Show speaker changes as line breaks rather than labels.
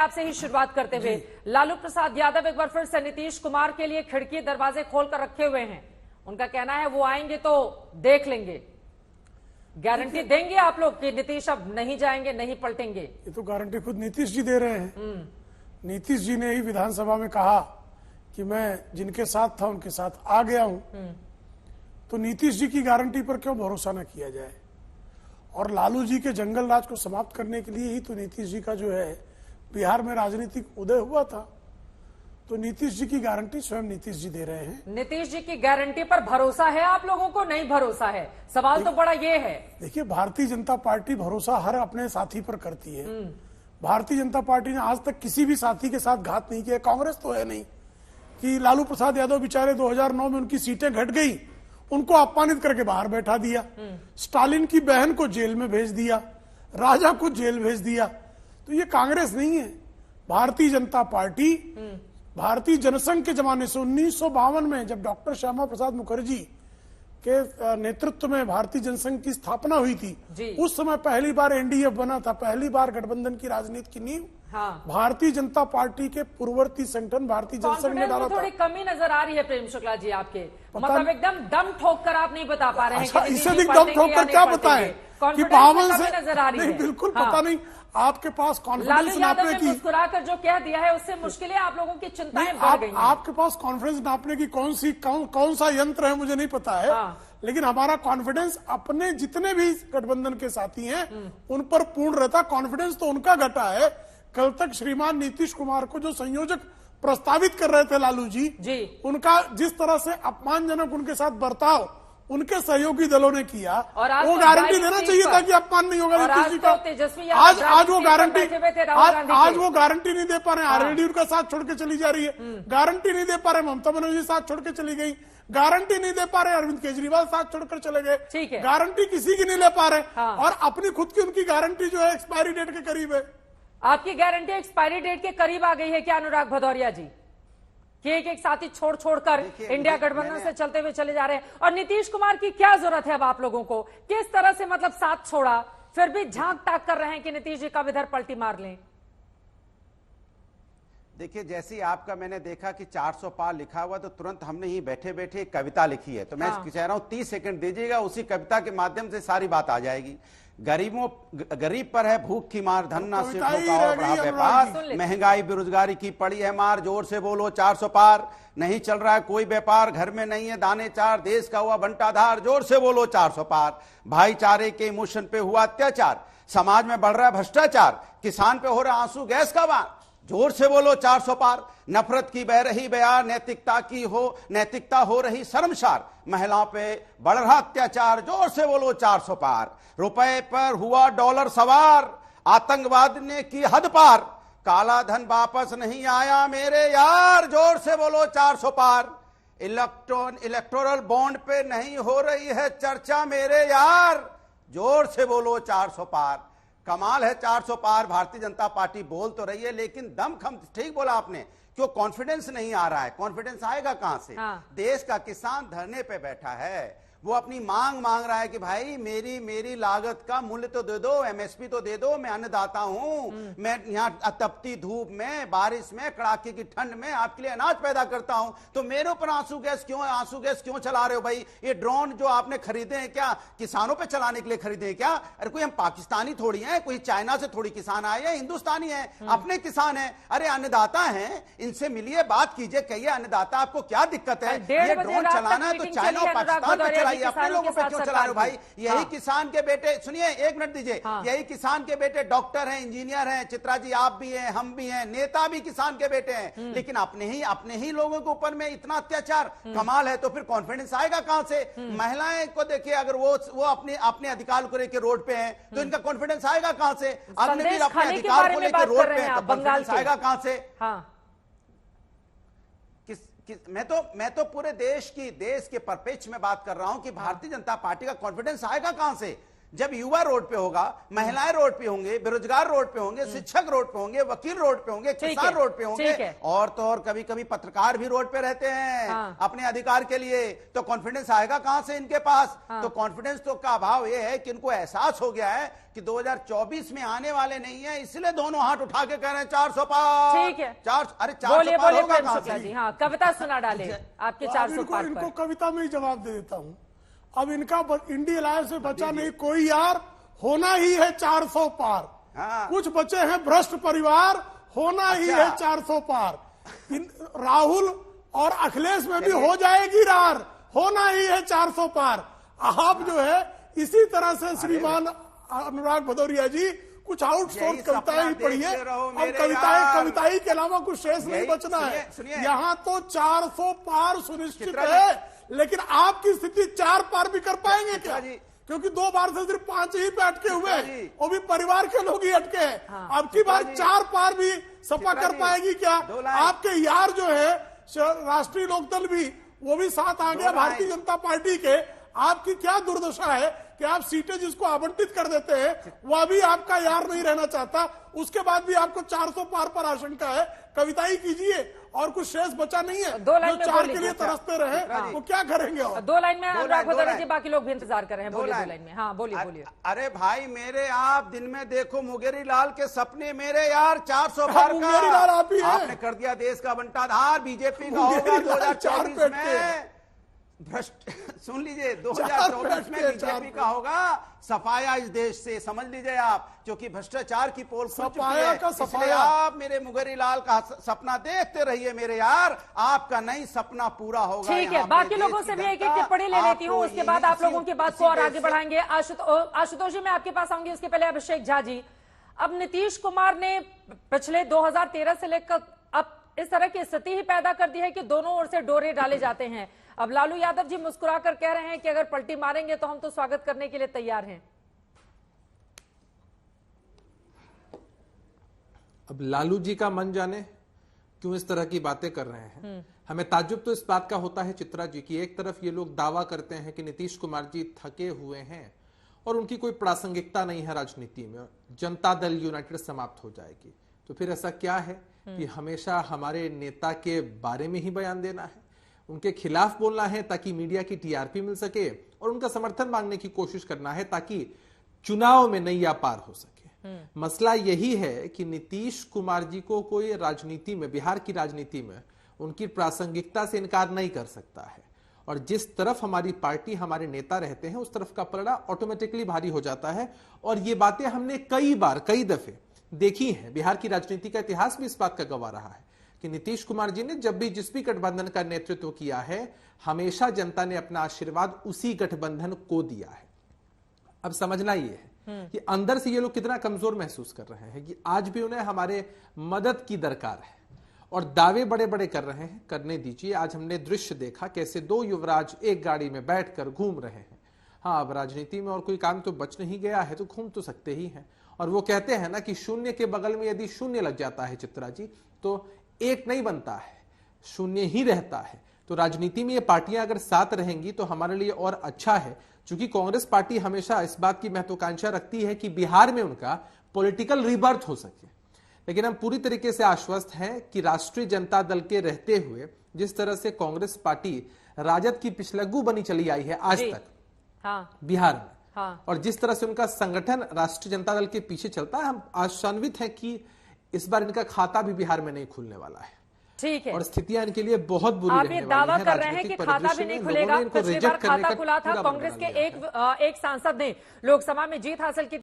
आपसे ही शुरुआत करते हुए, लालू प्रसाद यादव एक बार फिर से नीतीश कुमार के लिए खिड़की दरवाजे खोलकर रखे हुए हैं। उनका कहना है वो आएंगे तो देख लेंगे। गारंटी देंगे आप लोग कि नीतीश अब नहीं जाएंगे, नहीं पलटेंगे?
ये तो गारंटी खुद नीतीश जी दे रहे हैं। नीतीश जी ने ही विधानसभा में कहा कि मैं जिनके साथ था उनके साथ आ गया हूं। तो नीतीश जी की गारंटी पर क्यों भरोसा न किया जाए? और लालू जी के जंगल राज को समाप्त करने के लिए ही तो नीतीश जी का जो है बिहार में राजनीतिक उदय हुआ था। तो नीतीश जी की गारंटी स्वयं नीतीश जी दे रहे हैं।
नीतीश जी की गारंटी पर भरोसा है आप लोगों को, नहीं भरोसा है? सवाल तो बड़ा ये है।
देखिए, भारतीय जनता पार्टी भरोसा हर अपने साथी पर करती है। भारतीय जनता पार्टी ने आज तक किसी भी साथी के साथ घात नहीं किया। कांग्रेस तो है नहीं कि लालू प्रसाद यादव बेचारे 2009 में उनकी सीटें घट गई, उनको अपमानित करके बाहर बैठा दिया, स्टालिन की बहन को जेल में भेज दिया, राजा को जेल भेज दिया। तो ये कांग्रेस नहीं है। भारतीय जनता पार्टी भारतीय जनसंघ के जमाने से 1952 में जब डॉक्टर श्यामा प्रसाद मुखर्जी के नेतृत्व में भारतीय जनसंघ की स्थापना हुई थी, उस समय पहली बार एनडीए बना था, पहली बार गठबंधन की राजनीति की नींव भारतीय जनता पार्टी के पूर्ववर्ती संगठन भारतीय जनसंघ ने डाला था।
थोड़ी कमी नजर आ रही है प्रेम शुक्ला जी आपके, मतलब एकदम दम ठोक कर आप नहीं बता पा रहे हैं।
अच्छा, इससे अधिक दम ठोक कर क्या बताएं कि 52 से
नजर आ रही है?
बिल्कुल पता नहीं। आपके पास कॉन्फिडेंस नापने की,
मुस्कुराकर जो कह दिया है उससे मुश्किलें आप लोगों की चिंताएं बढ़ गई हैं।
आपके पास कॉन्फिडेंस नापने की कौन सा यंत्र है मुझे नहीं पता है। लेकिन हमारा कॉन्फिडेंस अपने जितने भी गठबंधन के साथी हैं उन पर पूर्ण रहता। कॉन्फिडेंस तो उनका घटा है। कल तक श्रीमान नीतीश कुमार को जो संयोजक प्रस्तावित कर रहे थे लालू जी, उनका जिस तरह से अपमानजनक उनके साथ बर्ताव उनके सहयोगी दलों ने किया, वो गारंटी देना चाहिए था कि अपमान नहीं होगा नीतीश जी का। आज वो गारंटी नहीं दे पा रहे हैं। आरएलडी उनका साथ छोड़ के चली जा रही है। गारंटी नहीं दे पा रहे, ममता बनर्जी साथ छोड़ के चली गई। गारंटी नहीं दे पा रहे, अरविंद केजरीवाल साथ छोड़कर चले गए। गारंटी किसी की नहीं ले पा रहे। और अपनी खुद की उनकी गारंटी जो है एक्सपायरी डेट के करीब है।
आपकी गारंटी एक्सपायरी डेट के करीब आ गई है क्या अनुराग भदौरिया जी? कि एक साथी छोड़ छोड़कर इंडिया गठबंधन से चलते हुए चले जा रहे हैं। और नीतीश कुमार की क्या जरूरत है अब आप लोगों को? किस तरह से मतलब साथ छोड़ा, फिर भी झांक टाक कर रहे हैं कि नीतीश जी कब इधर पलटी मार लें?
देखिए, जैसे आपका मैंने देखा कि 400 पार लिखा हुआ, तो तुरंत हमने ही बैठे बैठे एक कविता लिखी है। तो मैं कह रहा हूं 30 सेकंड दीजिएगा, उसी कविता के माध्यम से सारी बात आ जाएगी। गरीब पर है भूख की मार, धन्ना से बड़ा व्यापार, महंगाई बेरोजगारी की पड़ी है मार, जोर से बोलो 400 पार, नहीं चल रहा है कोई व्यापार, घर में नहीं है दाने चार, देश का हुआ बंटाधार, जोर से बोलो 400 पार, भाईचारे के इमोशन पे हुआ अत्याचार, समाज में बढ़ रहा है भ्रष्टाचार, किसान पे हो रहा है आंसू गैस का वार, जोर से बोलो 400 पार, नफरत की बह रही बयार, नैतिकता हो रही शर्मसार, महिलाओं पे बढ़ रहा अत्याचार, जोर से बोलो 400 पार, रुपए पर हुआ डॉलर सवार, आतंकवाद ने की हद पार, काला धन वापस नहीं आया मेरे यार, जोर से बोलो 400 पार, इलेक्टोरल बॉन्ड पे नहीं हो रही है चर्चा मेरे यार, जोर से बोलो 400 पार। कमाल है 400 पार। भारतीय जनता पार्टी बोल तो रही है, लेकिन दमखम, ठीक बोला आपने, क्यों कॉन्फिडेंस नहीं आ रहा है? कॉन्फिडेंस आएगा कहां से? देश का किसान धरने पे बैठा है, वो अपनी मांग रहा है कि भाई मेरी लागत का मूल्य तो दे दो, एमएसपी तो दे दो, मैं अन्नदाता हूं, मैं यहाँ तपती धूप में, बारिश में, कड़ाके की ठंड में आपके लिए अनाज पैदा करता हूं, तो मेरे ऊपर आंसू गैस क्यों चला रहे हो भाई? ये ड्रोन जो आपने खरीदे हैं क्या किसानों पे चलाने के लिए खरीदे हैं क्या? अरे कोई हम पाकिस्तानी थोड़ी हैं, कोई चाइना से थोड़ी किसान आए हैं, हिंदुस्तानी है, अपने किसान है। अरे अन्नदाता है, इनसे मिलिए, बात कीजिए, कहिए अन्नदाता आपको क्या दिक्कत है? ये ड्रोन चलाना है तो चाइना और पाकिस्तान पे अपने लोगों पे क्यों चला रहे हो भाई? यही किसान के बेटे, सुनिए एक मिनट दीजिए, यही किसान के बेटे डॉक्टर हैं, इंजीनियर हैं, चित्रा जी आप भी हैं, हम भी हैं, नेता भी किसान के बेटे हैं, लेकिन अपने ही लोगों के ऊपर में इतना अत्याचार। कमाल है। तो फिर कॉन्फिडेंस आएगा कहां से? महिलाएं को देखिए, अगर वो अपने अधिकार को लेकर रोड पे हैं तो इनका कॉन्फिडेंस आएगा कहां से? अग्निवीर अपने अधिकार को लेकर रोड पे हैं, कॉन्फिडेंस आएगा कहां से? मैं तो पूरे देश के परपेच में बात कर रहा हूं कि भारतीय जनता पार्टी का कॉन्फिडेंस आएगा कहां से? जब युवा रोड पे होगा, महिलाएं रोड पे होंगे, बेरोजगार रोड पे होंगे, शिक्षक रोड पे होंगे, वकील रोड पे होंगे, किसान रोड पे होंगे, और तो और कभी कभी पत्रकार भी रोड पे रहते हैं अपने अधिकार के लिए, तो कॉन्फिडेंस आएगा कहां से इनके पास? तो कॉन्फिडेंस तो का अभाव यह है कि इनको एहसास हो गया है कि 2024 में आने वाले नहीं है, इसलिए दोनों हाथ उठा के कह रहे हैं 400 पार।
ठीक है,
400, अरे 400 पार होगा कहां से?
जी हाँ, कविता सुना डाले आपके 400 पार पर।
इनको कविता में ही जवाब दे देता हूं। अब इनका इंडिया अलायंस से बचा नहीं कोई यार, होना ही है 400 पार। कुछ बचे हैं भ्रष्ट परिवार, होना ही है 400 पार। राहुल और अखिलेश में भी हो जाएगी रार, होना ही है 400 पार। आप जो है इसी तरह से श्रीमान अनुराग भदौरिया जी कुछ आउटसोर्स कविताएं ही पढ़िए। अब कविताएं के अलावा कुछ शेष नहीं बचना है। यहाँ तो 400 पार सुनिश्चित है, लेकिन आपकी स्थिति 4 पार भी कर पाएंगे क्या? क्योंकि 2 बार से सिर्फ 5 ही पे अटके हुए, वो भी परिवार के लोग ही अटके हैं। अब की बार 4 पार भी सपा कर पाएगी क्या? आपके यार जो है राष्ट्रीय लोकदल भी, वो भी साथ आ गया भारतीय जनता पार्टी के। आपकी क्या दुर्दशा है कि आप सीटें जिसको आवंटित कर देते हैं वह भी आपका यार नहीं रहना चाहता, उसके बाद भी आपको 400 पार पर आशंका है। कविताई कीजिए, और कुछ शेष बचा नहीं है।
2 लाइन में
4 के लिए तरसते रहे, वो क्या करेंगे? और
2 लाइन में अनुराग भदौरिया जी, बाकी लोग भी इंतजार कर रहे हैं। बोलिए 2 लाइन में। हाँ बोलिए।
अरे भाई मेरे, आप दिन में देखो मुंगेरी लाल के सपने मेरे यार 400 पार का आपने कर दिया देश का बंटाधार। बीजेपी का होगा 2024 में भ्रष्ट, सुन लीजिए 2024 में बीजेपी का होगा सफाया इस देश से, समझ लीजिए आप, क्योंकि भ्रष्टाचार की पोल खुल चुकी है। इसलिए आप मेरे मुंगेरी लाल का सपना देखते रहिए मेरे यार, आपका नहीं सपना पूरा होगा।
ठीक है, बाकी लोगों से भी एक एक टिप्पणी ले लेती हूँ, उसके बाद आप लोगों की बात को और आगे बढ़ाएंगे। आशुतोष जी, मैं आपके पास आऊंगी, उसके पहले अभिषेक झा जी, अब नीतीश कुमार ने पिछले 2013 से लेकर अब इस तरह की स्थिति ही पैदा कर दी है कि दोनों ओर से डोरे डाले जाते हैं। अब लालू यादव जी मुस्कुरा कर कह रहे हैं कि अगर पलटी मारेंगे तो हम तो स्वागत करने के लिए तैयार हैं।
अब लालू जी का मन जाने क्यों इस तरह की बातें कर रहे हैं। हमें ताज्जुब तो इस बात का होता है चित्रा जी की, एक तरफ ये लोग दावा करते हैं कि नीतीश कुमार जी थके हुए हैं और उनकी कोई प्रासंगिकता नहीं है राजनीति में, जनता दल यूनाइटेड समाप्त हो जाएगी। तो फिर ऐसा क्या है कि हमेशा हमारे नेता के बारे में ही बयान देना है, उनके खिलाफ बोलना है ताकि मीडिया की टीआरपी मिल सके, और उनका समर्थन मांगने की कोशिश करना है ताकि चुनाव में नैया पार हो सके। मसला यही है कि नीतीश कुमार जी को कोई राजनीति में, बिहार की राजनीति में उनकी प्रासंगिकता से इनकार नहीं कर सकता है, और जिस तरफ हमारी पार्टी, हमारे नेता रहते हैं उस तरफ का पलड़ा ऑटोमेटिकली भारी हो जाता है। और ये बातें हमने कई बार, कई दफे देखी हैं। बिहार की राजनीति का इतिहास भी इस बात का गवाह रहा है कि नीतीश कुमार जी ने जब भी जिस भी गठबंधन का नेतृत्व किया है, हमेशा जनता ने अपना आशीर्वाद उसी गठबंधन को दिया है। अब समझना ये है कि अंदर से ये लोग कितना कमजोर महसूस कर रहे हैं कि आज भी उन्हें हमारे मदद की दरकार है, और दावे बड़े बड़े कर रहे हैं, करने दीजिए। आज हमने दृश्य देखा कैसे 2 युवराज एक गाड़ी में बैठकर घूम रहे हैं। हाँ, अब राजनीति में और कोई काम तो बच नहीं गया है, तो घूम तो सकते ही हैं। और वो कहते हैं ना कि शून्य के बगल में यदि शून्य लग जाता है चित्रा जी, तो 1 नहीं बनता है, शून्य ही रहता है। तो राजनीति में ये पार्टियां अगर साथ रहेंगी तो हमारे लिए और अच्छा है, क्योंकि कांग्रेस पार्टी हमेशा इस बात की महत्वाकांक्षा रखती है कि बिहार में उनका पॉलिटिकल रीबर्थ हो सके। लेकिन हम पूरी तरीके से आश्वस्त हैं कि राष्ट्रीय जनता दल के रहते हुए जिस तरह से कांग्रेस पार्टी राजद की पिछलग्गू बनी चली आई है आज तक बिहार में, और जिस तरह से उनका संगठन राष्ट्रीय जनता दल के पीछे चलता है, हम आशान्वित हैं कि इस बार इनका खाता भी बिहार में नहीं खुलने वाला है।
ठीक है,
और स्थितियां इनके लिए बहुत बुरी
आप ये दावा कर रहे हैं कि खाता भी नहीं खुलेगा। पिछली बार खाता खुला था, कांग्रेस के एक सांसद ने लोकसभा में जीत हासिल की।